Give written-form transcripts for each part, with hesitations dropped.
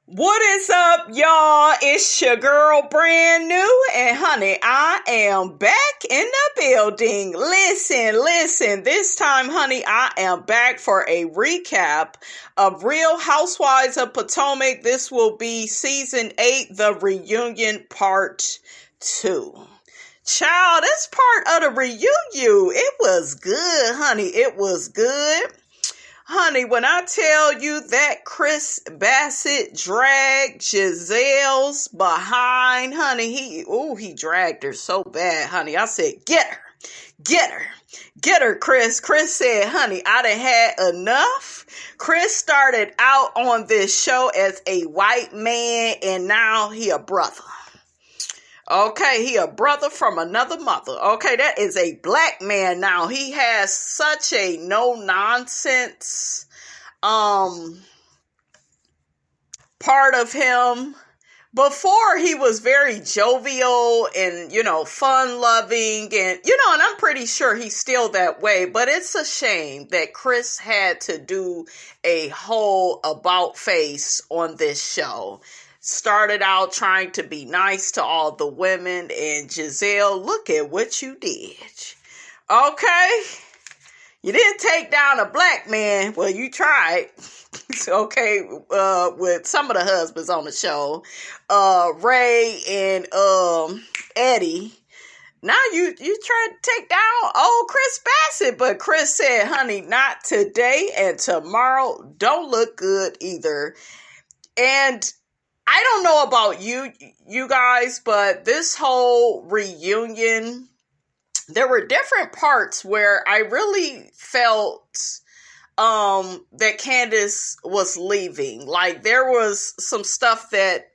What is up, y'all? It's your girl, brand new, and honey, I am back in the building. Listen. This time, honey, I am back for a recap of Real Housewives of Potomac. This will be season 8, the reunion part 2. Child, this part of the reunion, it was good, honey. It was good. Honey, when I tell you that Chris Bassett dragged Gizelle's behind, honey, he dragged her so bad, honey. I said, get her, Chris. Chris said, honey, I done had enough. Chris started out on this show as a white man, and now he a brother. Okay, he a brother from another mother. Okay, that is a black man now. He has such a no-nonsense part of him. Before, he was very jovial and, fun-loving. And I'm pretty sure he's still that way. But it's a shame that Chris had to do a whole about-face on this show. Started out trying to be nice to all the women, and Gizelle, look at what you did. Okay? You didn't take down a black man. Well, you tried. Okay, with some of the husbands on the show. Ray and Eddie. Now you tried to take down old Chris Bassett, but Chris said, honey, not today, and tomorrow don't look good either. And I don't know about you guys, but this whole reunion, there were different parts where I really felt that Candiace was leaving. Like, there was some stuff that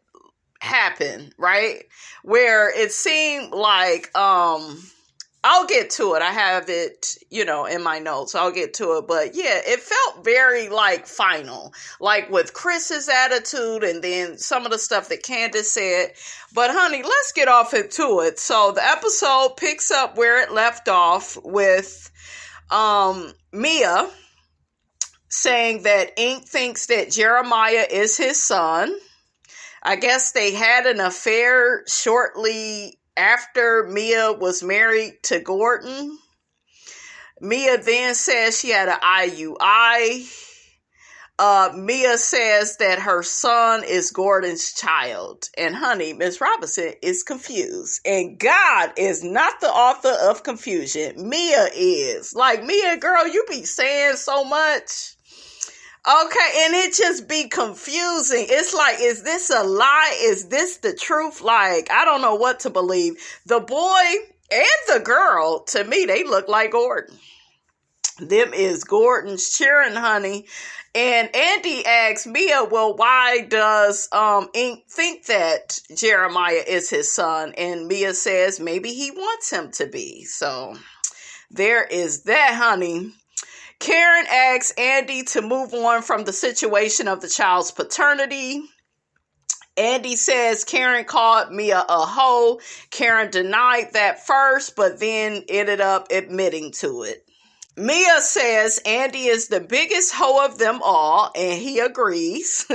happened, right? Where it seemed like, I'll get to it. I have it, in my notes. I'll get to it. But yeah, it felt very final, like with Chris's attitude and then some of the stuff that Candiace said. But honey, let's get off into it. So the episode picks up where it left off with Mia saying that Ink thinks that Jeremiah is his son. I guess they had an affair shortly after Mia was married to Gordon. Mia then says she had an IUI. Mia says that her son is Gordon's child. And honey, Miss Robinson is confused. And God is not the author of confusion. Mia is. Like, Mia, girl, you be saying so much. Okay, and it just be confusing. It's like, is this a lie? Is this the truth? Like, I don't know what to believe. The boy and the girl, to me, they look like Gordon. Them is Gordon's cheering, honey. And Andy asks Mia, well, why does Ink think that Jeremiah is his son? And Mia says maybe he wants him to be. So there is that, honey. Karen asks Andy to move on from the situation of the child's paternity. Andy says Karen called Mia a hoe. Karen denied that first, but then ended up admitting to it. Mia says Andy is the biggest hoe of them all, and he agrees.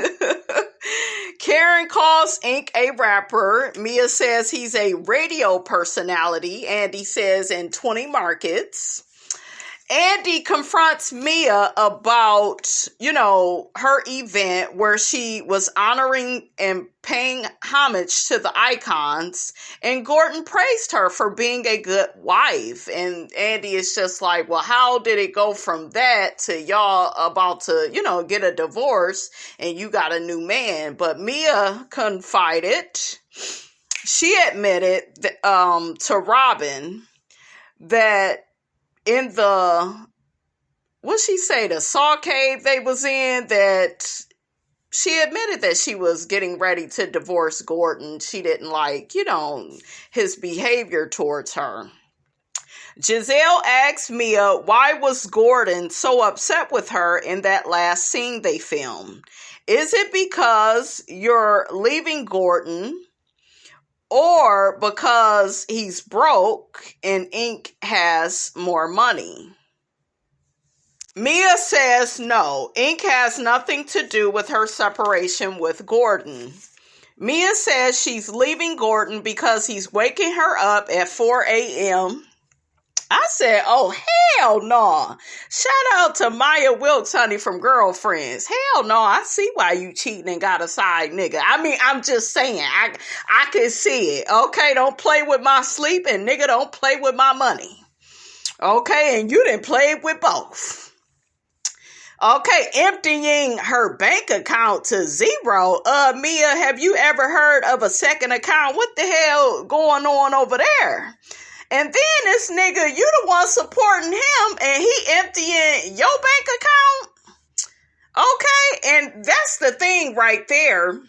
Karen calls Ink a rapper. Mia says he's a radio personality. Andy says in 20 markets. Andy confronts Mia about, her event where she was honoring and paying homage to the icons, and Gordon praised her for being a good wife. And Andy is just like, well, how did it go from that to y'all about to, get a divorce and you got a new man? But Mia confided, she admitted to ROBYN that in the, the saw cave they was in, that she admitted that she was getting ready to divorce Gordon. She didn't like, his behavior towards her. Gizelle asked Mia, why was Gordon so upset with her in that last scene they filmed? Is it because you're leaving Gordon, or because he's broke and Ink has more money? Mia says no. Ink has nothing to do with her separation with Gordon. Mia says she's leaving Gordon because he's waking her up at 4 a.m. I said, oh, hell no. Shout out to Maya Wilkes, honey, from Girlfriends. Hell no, I see why you cheating and got a side nigga. I mean, I'm just saying, I can see it. Okay, don't play with my sleep, and nigga, don't play with my money. Okay, and you didn't play with both. Okay, emptying her bank account to zero. Mia, have you ever heard of a second account? What the hell going on over there? And then this nigga, you the one supporting him, and he emptying your bank account? Okay, and that's the thing right there.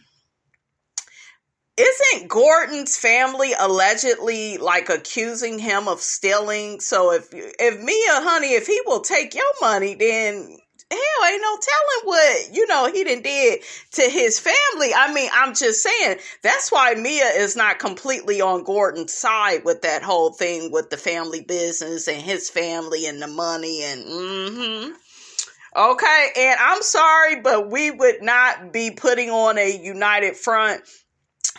Isn't Gordon's family allegedly like accusing him of stealing? So if Mia, honey, if he will take your money, then hell, ain't no telling what, he done did to his family. I mean, I'm just saying, that's why Mia is not completely on Gordon's side with that whole thing with the family business and his family and the money and, Okay, and I'm sorry, but we would not be putting on a united front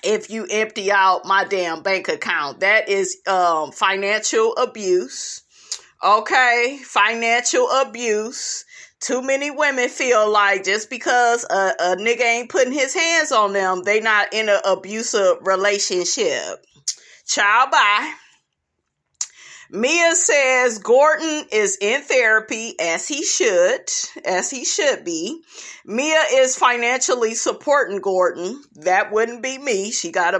if you empty out my damn bank account. That is financial abuse. Okay, financial abuse. Too many women feel like just because a nigga ain't putting his hands on them, they not in an abusive relationship. Child, bye. Mia says Gordon is in therapy as he should be. Mia is financially supporting Gordon. That wouldn't be me. She got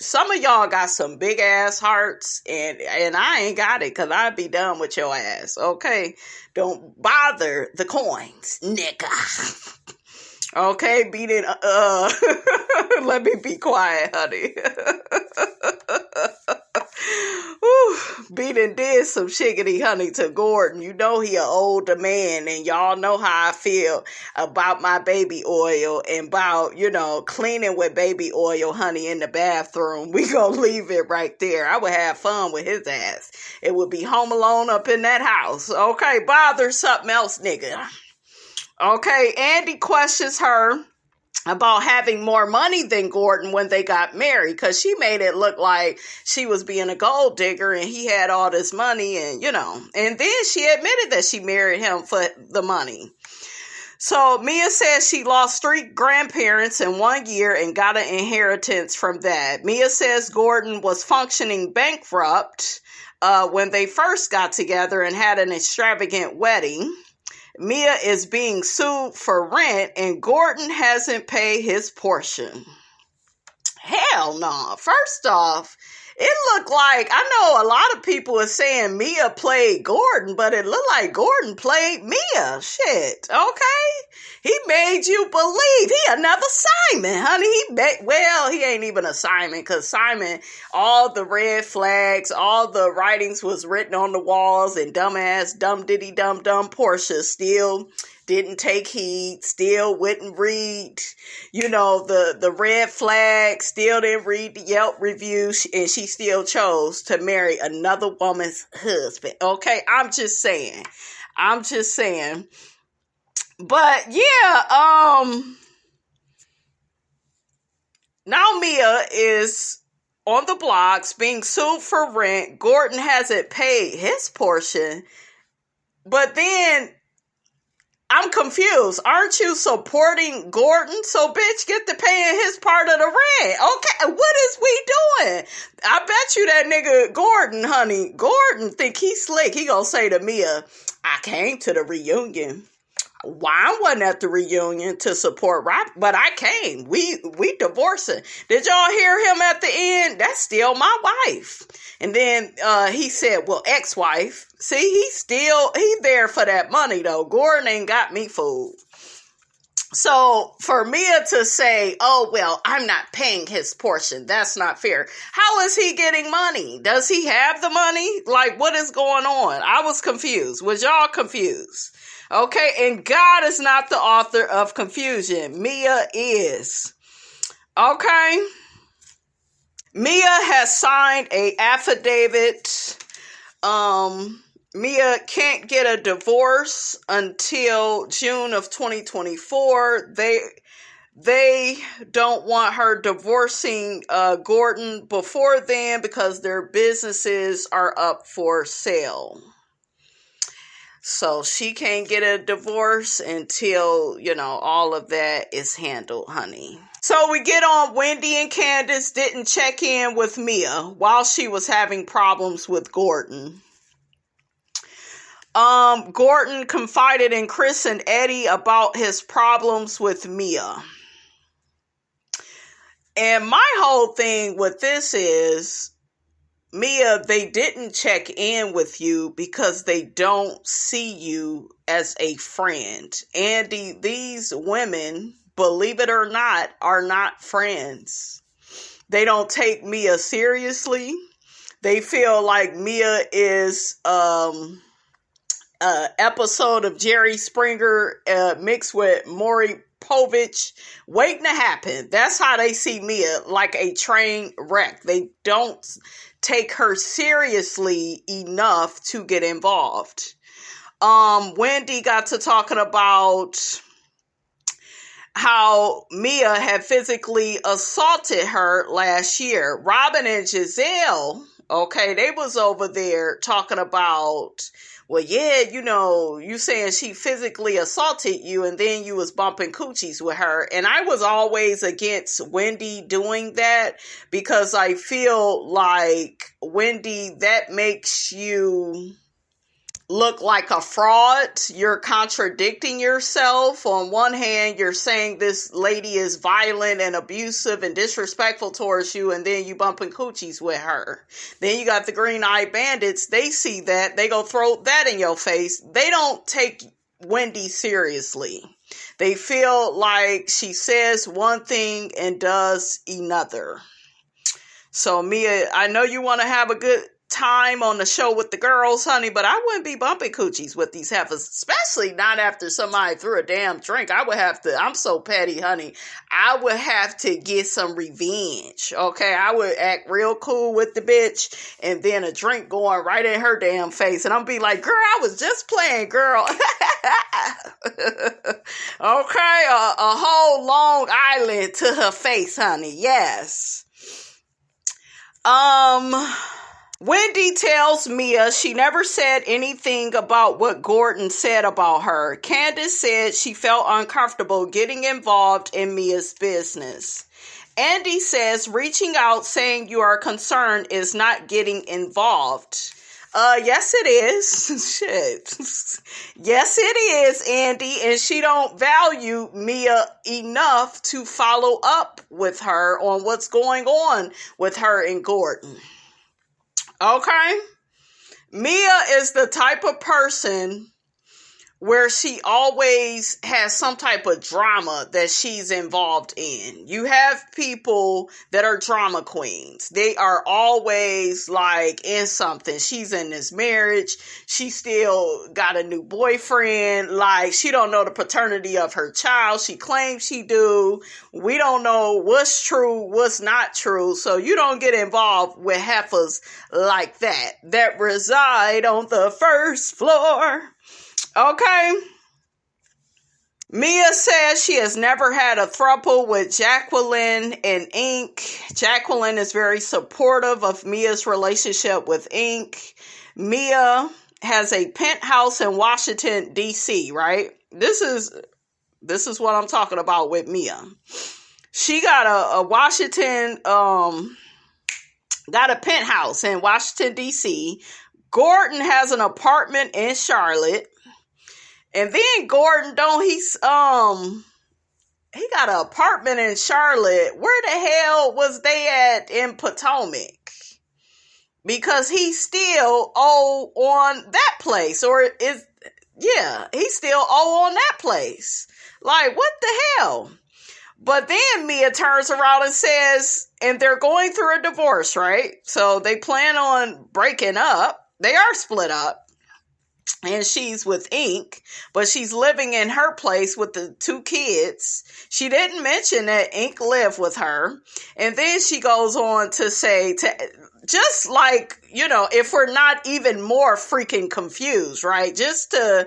some of y'all got some big ass hearts, and I ain't got it, because I'd be done with your ass. Okay? Don't bother the coins, nigga. Okay, let me be quiet, honey. Beatin' did some shiggity honey to Gordon. You know he an older man, and y'all know how I feel about my baby oil and about, cleaning with baby oil, honey, in the bathroom. We gonna leave it right there. I would have fun with his ass. It would be Home Alone up in that house. Okay, bother something else, nigga. Okay, Andy questions her about having more money than Gordon when they got married, because she made it look like she was being a gold digger and he had all this money, and and then she admitted that she married him for the money. So Mia says she lost 3 grandparents in 1 year and got an inheritance from that. Mia says Gordon was functioning bankrupt when they first got together and had an extravagant wedding. Mia is being sued for rent, and Gordon hasn't paid his portion. Hell no. First off, it looked like, I know a lot of people are saying Mia played Gordon, but it looked like Gordon played Mia. Shit, okay? He made you believe. He another Simon, honey. He ain't even a Simon, because Simon, all the red flags, all the writings was written on the walls, and dumbass, dumb diddy dumb Portia still didn't take heed, still wouldn't read, the red flag, still didn't read the Yelp review, and she still chose to marry another woman's husband. Okay, I'm just saying. But yeah, now Mia is on the blogs being sued for rent. Gordon hasn't paid his portion, but then I'm confused. Aren't you supporting Gordon? So bitch, get to paying his part of the rent. Okay, what is we doing? I bet you that nigga Gordon, honey, Gordon think he's slick. He gonna say to Mia, I came to the reunion. Why I wasn't at the reunion to support Rhop, but I came. We divorcing. Did y'all hear him at the end? That's still my wife. And then he said, well, ex-wife. See, he there for that money though. Gordon ain't got me fooled. So for Mia to say, oh, well, I'm not paying his portion, that's not fair. How is he getting money? Does he have the money? Like, what is going on? I was confused. Was y'all confused? Okay, and God is not the author of confusion. Mia is. Okay? Mia has signed a affidavit Mia can't get a divorce until June of 2024. They don't want her divorcing Gordon before then because their businesses are up for sale. So she can't get a divorce until, all of that is handled, honey. So we get on. Wendy and Candace didn't check in with Mia while she was having problems with Gordon. Gordon confided in Chris and Eddie about his problems with Mia. And my whole thing with this is, Mia, they didn't check in with you because they don't see you as a friend. Andy, these women, believe it or not, are not friends. They don't take Mia seriously. They feel like Mia is episode of Jerry Springer mixed with Maury Povich waiting to happen. That's how they see Mia, like a train wreck. They don't take her seriously enough to get involved. Wendy got to talking about how Mia had physically assaulted her last year. ROBYN and Gizelle, okay, they was over there talking about, well, yeah, you saying she physically assaulted you and then you was bumping coochies with her. And I was always against Wendy doing that because I feel like, Wendy, that makes you look like a fraud. You're contradicting yourself. On one hand, you're saying this lady is violent and abusive and disrespectful towards you, and then you bumping coochies with her. Then you got the Green Eye Bandits. They see that. They go throw that in your face. They don't take Wendy seriously. They feel like she says one thing and does another. So Mia, I know you want to have a good time on the show with the girls, honey, but I wouldn't be bumping coochies with these heifers, especially not after somebody threw a damn drink. I would have to, I'm so petty, honey, I would have to get some revenge, okay? I would act real cool with the bitch, and then a drink going right in her damn face, and I'm be like, girl, I was just playing, girl. Okay, a whole Long Island to her face, honey, yes. Wendy tells Mia she never said anything about what Gordon said about her. Candace said she felt uncomfortable getting involved in Mia's business. Andy says reaching out saying you are concerned is not getting involved. Yes it is. Shit. Yes it is, Andy, and she don't value Mia enough to follow up with her on what's going on with her and Gordon. Okay? Mia is the type of person where she always has some type of drama that she's involved in. You have people that are drama queens. They are always like in something. She's in this marriage. She still got a new boyfriend. Like, she don't know the paternity of her child. She claims she do. We don't know what's true, what's not true. So you don't get involved with heifers like that reside on the first floor. Okay. Mia says she has never had a throuple with Jacqueline and Ink. Jacqueline is very supportive of Mia's relationship with Ink. Mia has a penthouse in Washington, D.C., right? This is what I'm talking about with Mia. She got a Washington, got a penthouse in Washington, D.C. Gordon has an apartment in Charlotte. And then Gordon, he got an apartment in Charlotte. Where the hell was they at in Potomac? Because he still owe on that place. He still owe on that place. Like, what the hell? But then Mia turns around and says, and they're going through a divorce, right? So they plan on breaking up. They are split up. And she's with Ink, but she's living in her place with the 2 kids. She didn't mention that Ink lived with her. And then she goes on to say, just like, if we're not even more freaking confused, right? Just to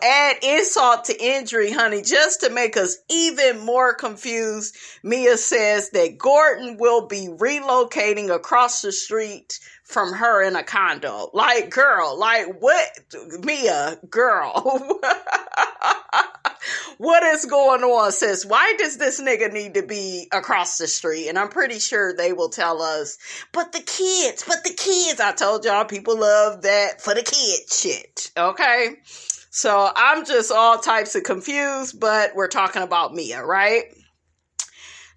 add insult to injury, honey, just to make us even more confused, Mia says that Gordon will be relocating across the street from her in a condo. Like, girl, like what? Mia, girl. What is going on, sis? Why does this nigga need to be across the street? And I'm pretty sure they will tell us, but the kids. I told y'all people love that for the kids shit. Okay? So I'm just all types of confused, but we're talking about Mia, right?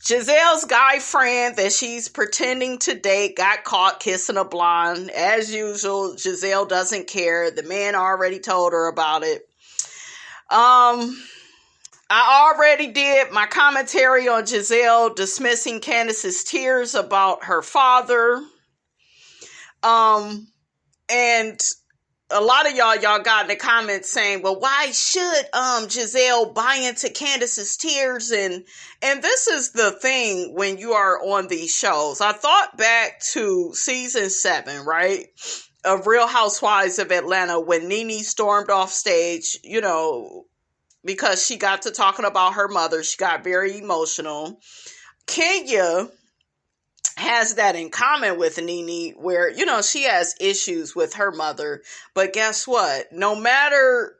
Gizelle's guy friend that she's pretending to date got caught kissing a blonde. As usual, Gizelle doesn't care. The man already told her about it. I already did my commentary on Gizelle dismissing Candiace's tears about her father. And a lot of y'all got in the comments saying, well, why should Gizelle buy into Candiace's tears? And this is the thing when you are on these shows. I thought back to season 7, right, of Real Housewives of Atlanta, when Nene stormed off stage, because she got to talking about her mother. She got very emotional. Kenya has that in common with Nene, where, she has issues with her mother. But guess what? No matter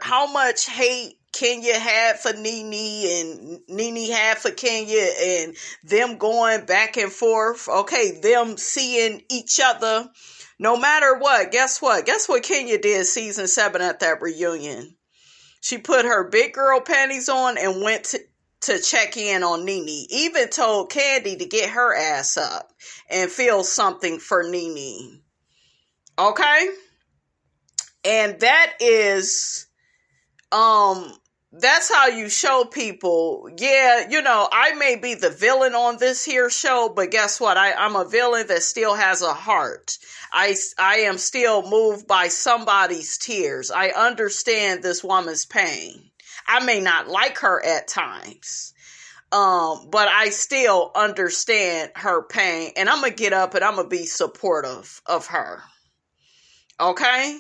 how much hate Kenya had for Nene and Nene had for Kenya, and them going back and forth, okay, them seeing each other, no matter what, guess what? Guess what Kenya did season 7 at that reunion? She put her big girl panties on and went to check in on Nene. Even told Candy to get her ass up and feel something for Nene. Okay? And that is, that's how you show people, yeah, I may be the villain on this here show, but guess what? I'm a villain that still has a heart. I am still moved by somebody's tears. I understand this woman's pain. I may not like her at times, but I still understand her pain, and I'm going to get up and I'm going to be supportive of her. Okay?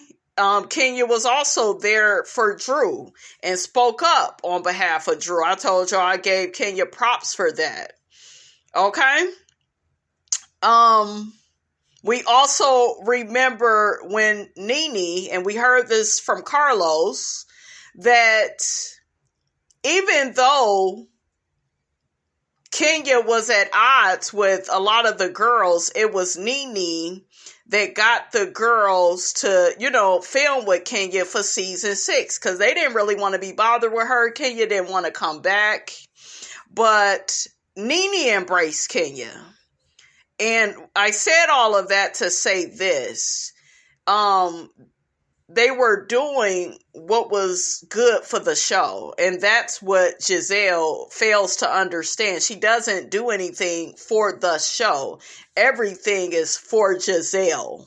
Kenya was also there for Drew and spoke up on behalf of Drew. I told y'all I gave Kenya props for that. Okay? We also remember when Nene, and we heard this from Carlos, that even though Kenya was at odds with a lot of the girls, it was Nene that got the girls to, film with Kenya for season 6, because they didn't really want to be bothered with her. Kenya didn't want to come back, but Nene embraced Kenya. And I said all of that to say this. They were doing what was good for the show. And that's what Gizelle fails to understand. She doesn't do anything for the show. Everything is for Gizelle.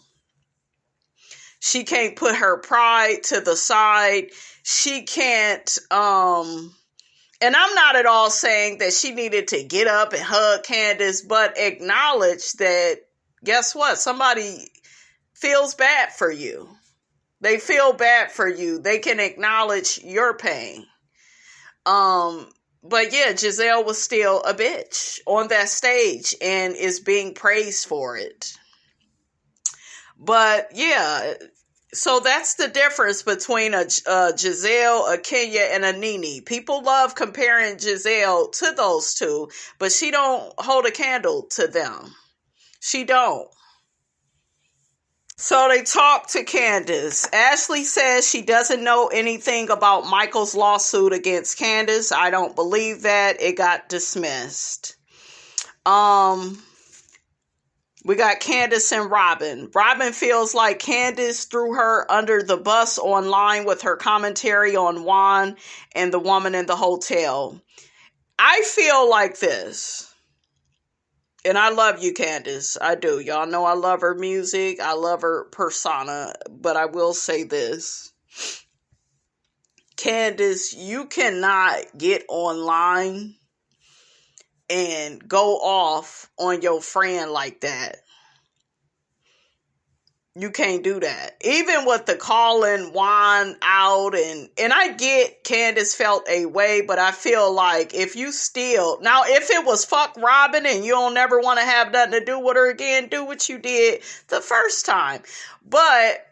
She can't put her pride to the side. She can't, and I'm not at all saying that she needed to get up and hug Candiace, but acknowledge that, guess what? Somebody feels bad for you. They feel bad for you. They can acknowledge your pain. But yeah, Gizelle was still a bitch on that stage and is being praised for it. But yeah, so that's the difference between a Gizelle, a Kenya, and a Nene. People love comparing Gizelle to those two, but she don't hold a candle to them. She don't. So they talk to Candiace. Ashley says she doesn't know anything about Michael's lawsuit against Candiace. I don't believe that. It got dismissed. We got Candiace and ROBYN. ROBYN feels like Candiace threw her under the bus online with her commentary on Juan and the woman in the hotel. I feel like this. And I love you, Candiace. I do. Y'all know I love her music. I love her persona. But I will say this. Candiace, you cannot get online and go off on your friend like that. You can't do that. Even with the calling Juan out, and I get Candace felt a way, but I feel like if you still, now if it was fuck ROBYN and you don't never want to have nothing to do with her again, do what you did the first time. But,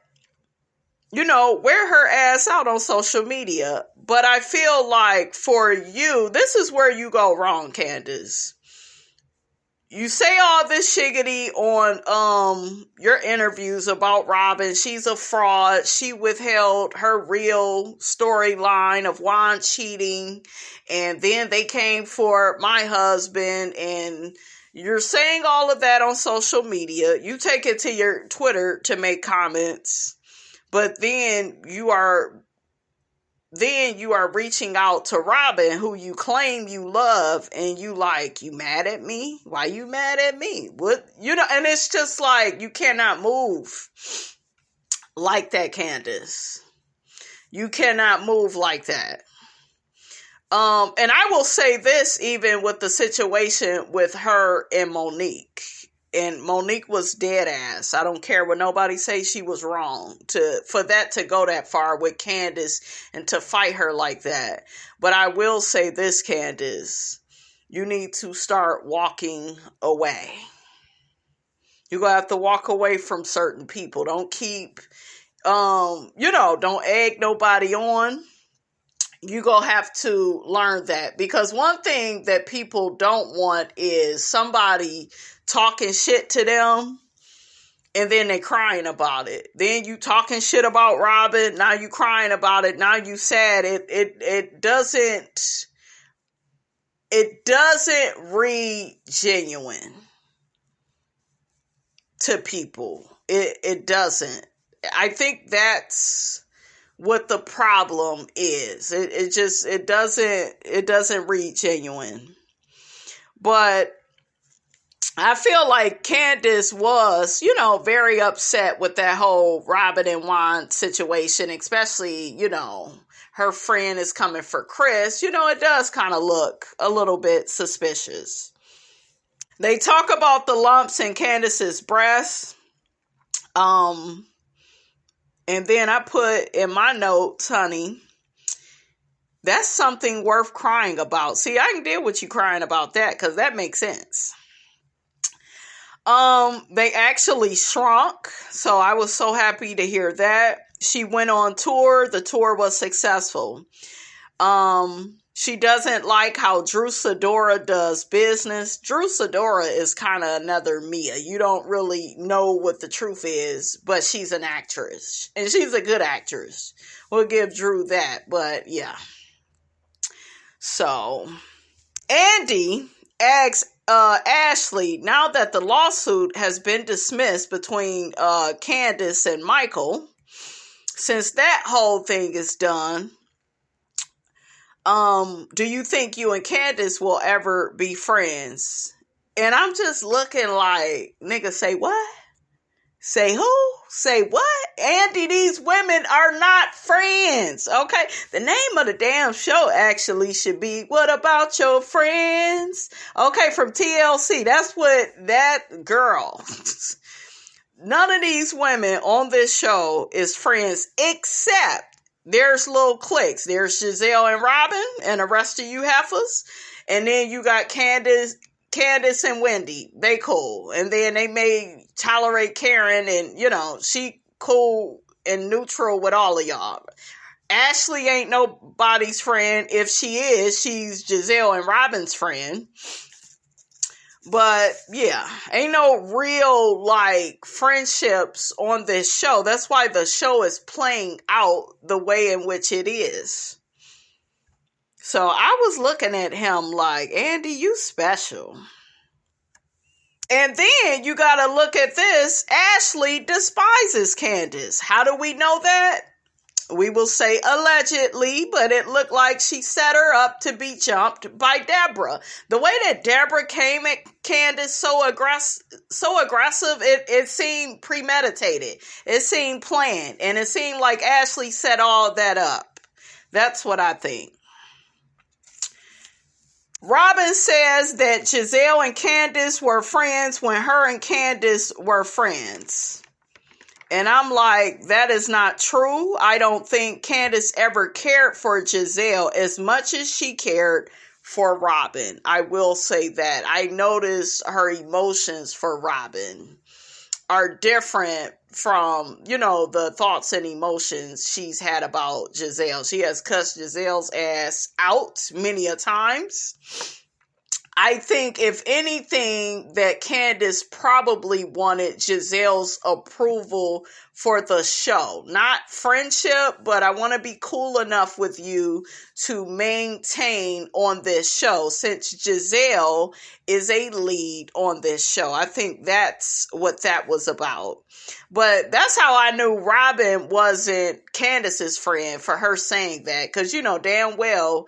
you know, wear her ass out on social media. But I feel like for you, this is where you go wrong, Candace. You say all this shiggity on your interviews about ROBYN. She's a fraud. She withheld her real storyline of Juan cheating. And then they came for my husband. And you're saying all of that on social media. You take it to your Twitter to make comments. But then you are reaching out to ROBYN, who you claim you love, and you like, you mad at me? Why you mad at me? What, you know, and it's just like, you cannot move like that, Candace. You cannot move like that. And I will say this, even with the situation with her and Monique. And Monique was dead ass. I don't care what nobody say, she was wrong for that to go that far with Candace and to fight her like that. But I will say this, Candace, you need to start walking away. You're going to have to walk away from certain people. Don't keep, don't egg nobody on. You're going to have to learn that, because one thing that people don't want is somebody talking shit to them and then they crying about it. Then you talking shit about ROBYN, now you crying about it, now you sad. It doesn't read genuine to people. It doesn't. I think that's what the problem is. It doesn't read genuine. But I feel like Candace was, very upset with that whole ROBYN and Juan situation, especially, her friend is coming for Chris. It does kind of look a little bit suspicious. They talk about the lumps in Candace's breasts. And then I put in my notes, honey, that's something worth crying about. See, I can deal with you crying about that because that makes sense. They actually shrunk, so I was so happy to hear that. She went on tour. The tour was successful. She doesn't like how Drew Sidora does business. Drew Sidora is kind of another Mia. You don't really know what the truth is, but she's an actress. And she's a good actress. We'll give Drew that, but yeah. So, Andy asks Ashley, now that the lawsuit has been dismissed between Candace and Michael, since that whole thing is done, do you think you and Candace will ever be friends? And I'm just looking like, nigga, say what? Say who? Say what? Andy, these women are not friends, okay? The name of the damn show actually should be, What About Your Friends? Okay, from TLC. That's what that girl. None of these women on this show is friends, except there's little cliques. There's Gizelle and ROBYN and the rest of you heifers. And then you got Candace and Wendy. They cool. And then they may tolerate Karen and, she cool and neutral with all of y'all. Ashley ain't nobody's friend. If she is, she's Gizelle and ROBYN's friend. But yeah, ain't no real friendships on this show. That's why the show is playing out the way in which it is. So I was looking at him like, Andy, you special. And then you got to look at this. Ashley despises Candace. How do we know that? We will say allegedly, but it looked like she set her up to be jumped by Deborah. The way that Deborah came at Candace so aggressive, it seemed premeditated. It seemed planned. And it seemed like Ashley set all that up. That's what I think. ROBYN says that Gizelle and Candiace were friends when her and Candiace were friends. And I'm like, that is not true. I don't think Candiace ever cared for Gizelle as much as she cared for ROBYN. I will say that. I noticed her emotions for ROBYN are different from, the thoughts and emotions she's had about Gizelle. She has cussed Gizelle's ass out many a times. I think, if anything, that Candiace probably wanted Gizelle's approval for the show. Not friendship, but I want to be cool enough with you to maintain on this show, since Gizelle is a lead on this show. I think that's what that was about. But that's how I knew ROBYN wasn't Candiace's friend, for her saying that. Because, damn well,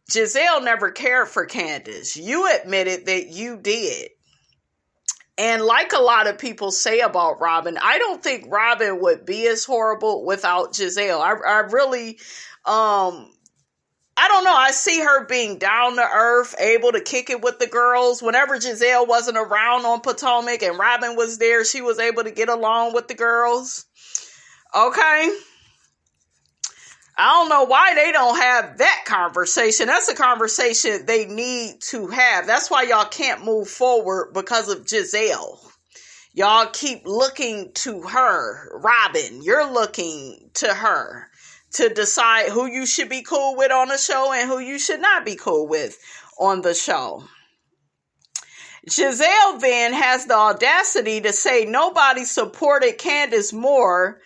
Gizelle never cared for Candiace. You admitted that you did. And like a lot of people say about ROBYN, I don't think ROBYN would be as horrible without Gizelle. I really, I don't know. I see her being down to earth, able to kick it with the girls. Whenever Gizelle wasn't around on Potomac and ROBYN was there, she was able to get along with the girls. Okay? I don't know why they don't have that conversation. That's a conversation they need to have. That's why y'all can't move forward, because of Gizelle. Y'all keep looking to her. ROBYN, you're looking to her to decide who you should be cool with on the show and who you should not be cool with on the show. Gizelle then has the audacity to say nobody supported Candiace more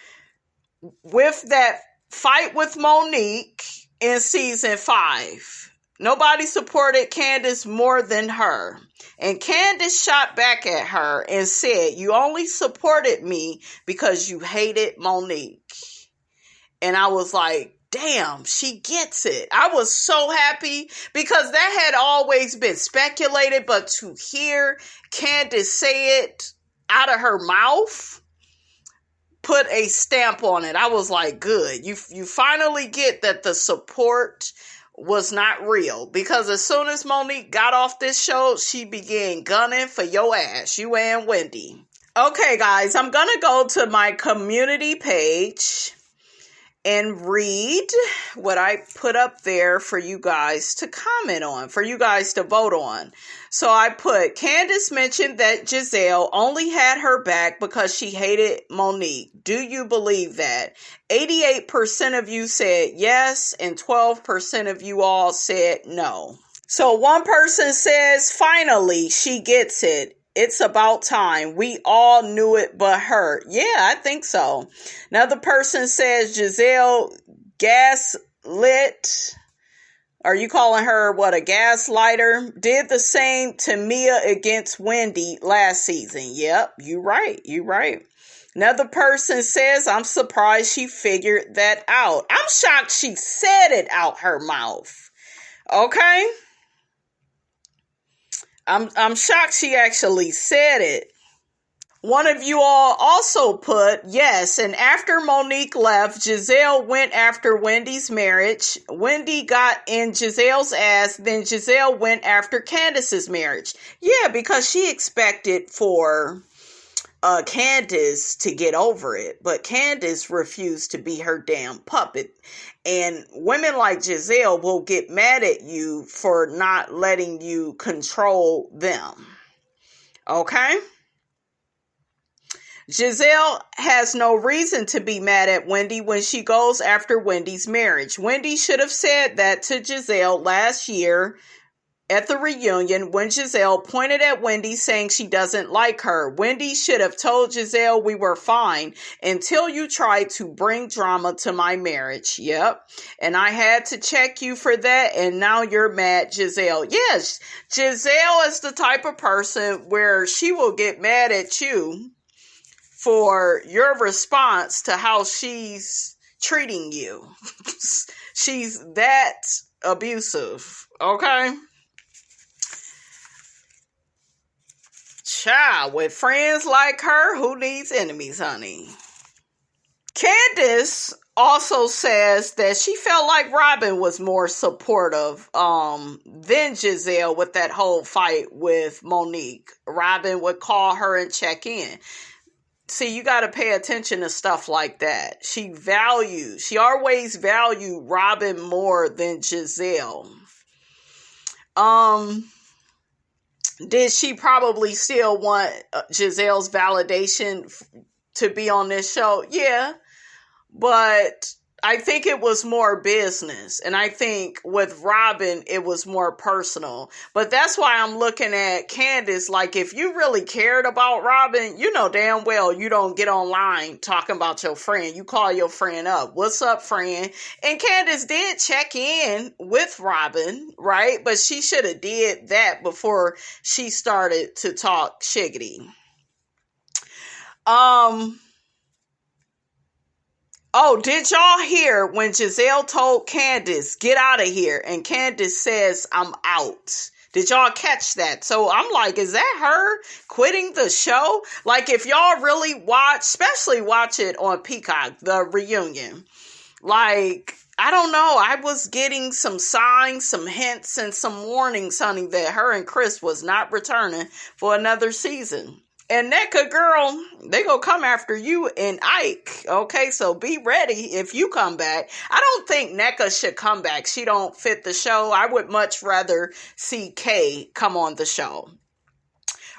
with that fight with Monique in season 5. Nobody supported Candiace more than her. And Candiace shot back at her and said, you only supported me because you hated Monique. And I was like, damn, she gets it. I was so happy, because that had always been speculated, but to hear Candiace say it out of her mouth put a stamp on it. I was like, good. You finally get that the support was not real, because as soon as Monique got off this show, she began gunning for your ass, you and Wendy. Okay, guys, I'm going to go to my community page and read what I put up there for you guys to comment on, for you guys to vote on. So I put, Candiace mentioned that Gizelle only had her back because she hated Monique. Do you believe that? 88% of you said yes, and 12% of you all said no. So one person says, finally, she gets it. It's about time. We all knew it but her. Yeah, I think so. Another person says Gizelle gaslit. Are you calling her what, a gaslighter? Did the same to Mia against Wendy last season. Yep, you right. Another person says, I'm surprised she figured that out. I'm shocked she said it out her mouth. Okay? I'm shocked she actually said it. One of you all also put, yes, and after Monique left, Gizelle went after Wendy's marriage. Wendy got in Gizelle's ass, then Gizelle went after Candiace's marriage. Yeah, because she expected for Candiace to get over it, but Candiace refused to be her damn puppet. And women like Gizelle will get mad at you for not letting you control them. Okay? Gizelle has no reason to be mad at Wendy when she goes after Wendy's marriage. Wendy should have said that to Gizelle last year at the reunion when Gizelle pointed at Wendy saying she doesn't like her. Wendy should have told Gizelle we were fine until you tried to bring drama to my marriage. Yep. And I had to check you for that, and now you're mad, Gizelle. Yes, Gizelle is the type of person where she will get mad at you for your response to how she's treating you. She's that abusive. Okay? Child, with friends like her, who needs enemies, honey? Candiace also says that she felt like ROBYN was more supportive than Gizelle with that whole fight with Monique. ROBYN would call her and check in. See, you got to pay attention to stuff like that. She always valued ROBYN more than Gizelle. Did she probably still want Gizelle's validation to be on this show? Yeah. But I think it was more business. And I think with ROBYN, it was more personal. But that's why I'm looking at Candiace. Like, if you really cared about ROBYN, you know damn well you don't get online talking about your friend. You call your friend up. What's up, friend? And Candiace did check in with ROBYN, right? But she should have did that before she started to talk shiggity. Oh, did y'all hear when Gizelle told Candiace, get out of here? And Candiace says, I'm out. Did y'all catch that? So I'm like, is that her quitting the show? Like, if y'all really watch, especially watch it on Peacock, the reunion. Like, I don't know. I was getting some signs, some hints, and some warnings, honey, that her and Chris was not returning for another season. And NECA, girl, they gonna come after you and Ike, okay? So be ready if you come back. I don't think NECA should come back. She don't fit the show. I would much rather see Kay come on the show.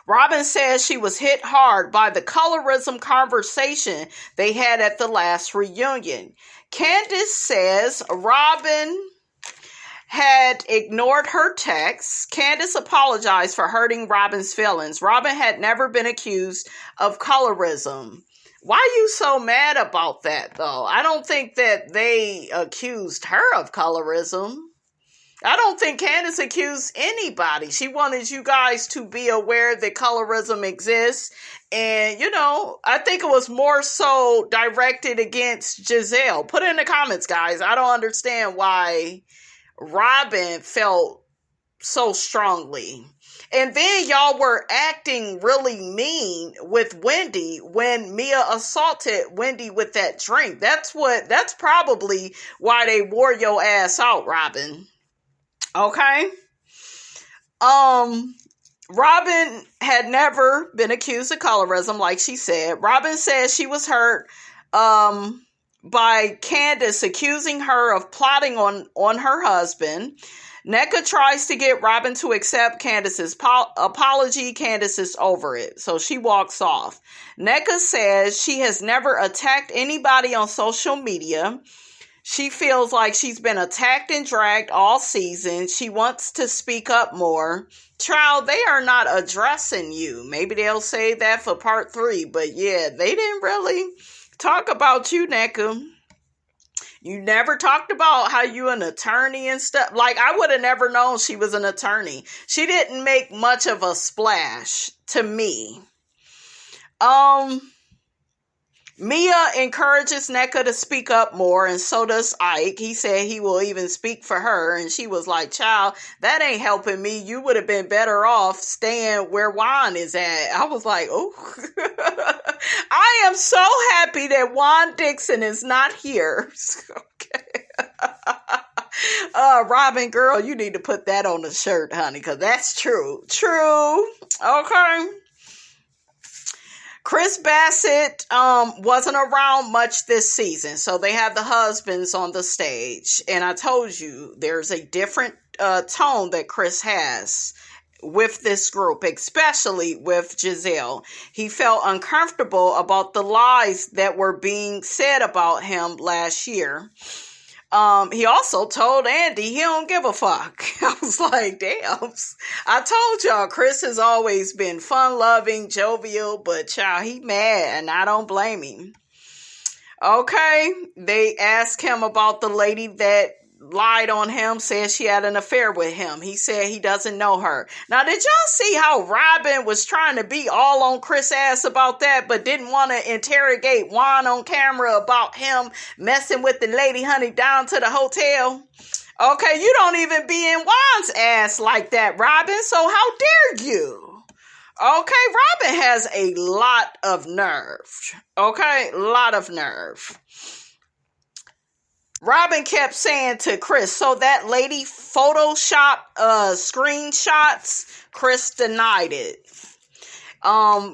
ROBYN says she was hit hard by the colorism conversation they had at the last reunion. Candiace says ROBYN had ignored her texts. Candiace apologized for hurting ROBYN's feelings. ROBYN had never been accused of colorism. Why are you so mad about that, though? I don't think that they accused her of colorism. I don't think Candiace accused anybody. She wanted you guys to be aware that colorism exists. And, you know, I think it was more so directed against Gizelle. Put it in the comments, guys. I don't understand why ROBYN felt so strongly. And then y'all were acting really mean with Wendy when Mia assaulted Wendy with that drink. That's probably why they wore your ass out, ROBYN. Okay? ROBYN had never been accused of colorism, like she said. ROBYN says she was hurt by Candiace accusing her of plotting on her husband. NECA tries to get ROBYN to accept Candiace's apology. Candiace is over it, so she walks off. NECA says she has never attacked anybody on social media. She feels like she's been attacked and dragged all season. She wants to speak up more. Child, they are not addressing you. Maybe they'll say that for part 3, but yeah, they didn't really talk about you, NECA. You never talked about how you an attorney and stuff. Like, I would have never known she was an attorney. She didn't make much of a splash to me. Mia encourages NECA to speak up more, and so does Ike. He said he will even speak for her, and she was like, child, that ain't helping me. You would have been better off staying where Juan is at. I was like, oh. I am so happy that Juan Dixon is not here. Okay. ROBYN, girl, you need to put that on the shirt, honey, because that's true. True. Okay. Chris Bassett wasn't around much this season, so they have the husbands on the stage. And I told you, there's a different tone that Chris has with this group, especially with Gizelle. He felt uncomfortable about the lies that were being said about him last year. He also told Andy he don't give a fuck. I was like, damn. I told y'all, Chris has always been fun-loving, jovial, but child, he mad, and I don't blame him. Okay, they asked him about the lady that lied on him, said she had an affair with him. He said he doesn't know her. Now, did y'all see how ROBYN was trying to be all on Chris' ass about that, but didn't want to interrogate Juan on camera about him messing with the lady, honey, down to the hotel? Okay, you don't even be in Juan's ass like that, ROBYN, so how dare you? Okay, Robyn has a lot of nerve. Okay, a lot of nerve. Robyn kept saying to Chris, so that lady Photoshop screenshots, Chris denied it.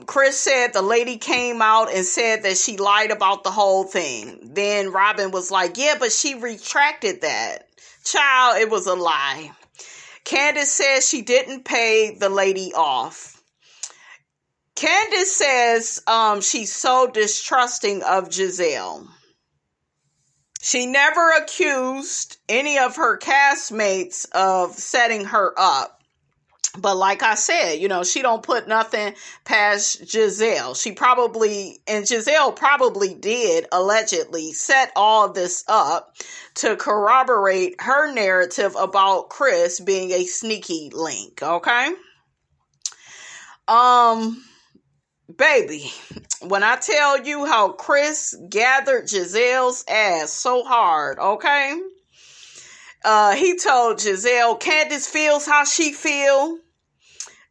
Chris said the lady came out and said that she lied about the whole thing. Then Robyn was like, yeah, but she retracted that. Child, it was a lie. Candace says she didn't pay the lady off. Candace says she's so distrusting of Gizelle. She never accused any of her castmates of setting her up. But like I said, she don't put nothing past Gizelle. Gizelle probably did allegedly set all this up to corroborate her narrative about Chris being a sneaky link, okay? Baby, when I tell you how Chris gathered Gizelle's ass so hard, okay? He told Gizelle, Candace feels how she feel.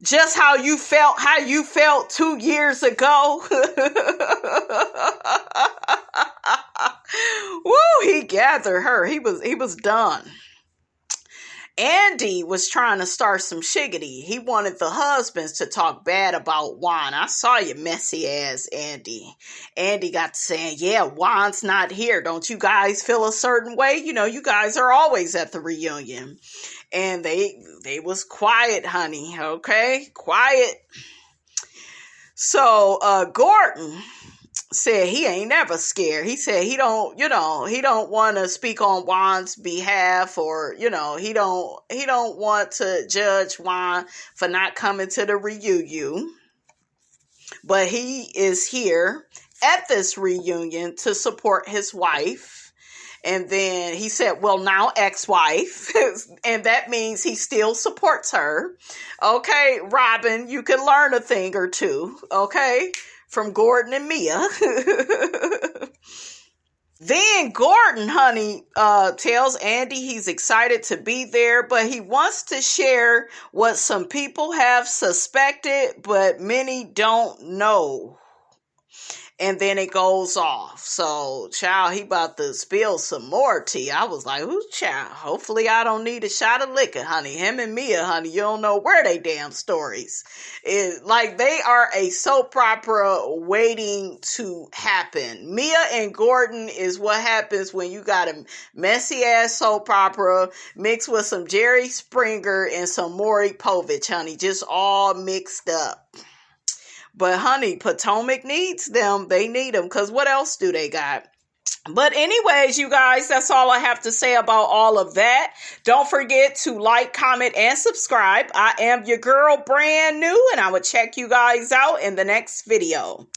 Just how you felt 2 years ago. Woo, he gathered her. He was done. Andy was trying to start some shiggity. He wanted the husbands to talk bad about Juan. I saw you messy ass, Andy. Andy got to saying, yeah, Juan's not here. Don't you guys feel a certain way? You guys are always at the reunion. And they was quiet, honey. Okay? Quiet. So, Gordon said he ain't never scared. He said he don't want to speak on Juan's behalf, or he don't want to judge Juan for not coming to the reunion. But he is here at this reunion to support his wife. And then he said, well, now ex-wife, and that means he still supports her. Okay, Robyn, you can learn a thing or two, okay, from Gordon and Mia. Then Gordon, honey, tells Andy he's excited to be there, but he wants to share what some people have suspected, but many don't know. And then it goes off. So, child, he about to spill some more tea. I was like, ooh, child, hopefully I don't need a shot of liquor, honey. Him and Mia, honey, you don't know where they damn stories. Like, they are a soap opera waiting to happen. Mia and Gordon is what happens when you got a messy-ass soap opera mixed with some Jerry Springer and some Maury Povich, honey. Just all mixed up. But honey, Potomac needs them. They need them, because what else do they got? But anyways, you guys, that's all I have to say about all of that. Don't forget to like, comment, and subscribe. I am your girl, brand new, and I will check you guys out in the next video.